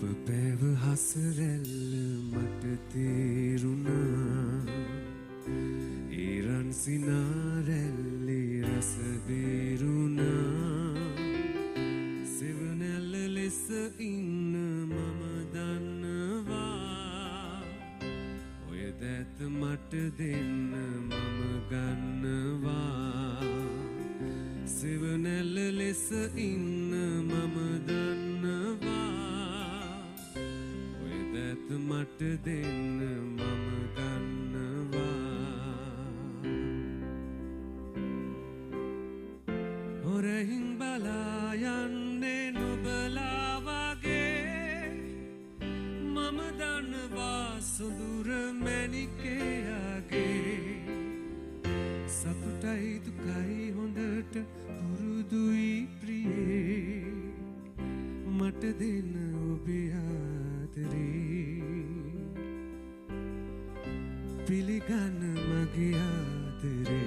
ඔබ පැව හසරැල්ල මට තේරුණා ඊරන් සිනාරැල්ලේ රස බේරුණා සෙවනැල්ල ලෙස ඉන්න මම දන්නවා ඔය දැත මට දෙන්න මම ගන්නවා සෙවනැල්ල ලෙස ඉන්න මම දන්නවා ඔය දැත මට දෙන්න මම ගන්නවා හොරහින් බලා යන්නේ නොබලා වගේ මම දන්නවා සොඳුර මැණිකයාගේ සතුටයි දුකයි හොඳට පුරුදුයි ප්‍රියේ මට දෙන්න ඔබේ ආදරේ පිළිගන්න මගේ ආදරේ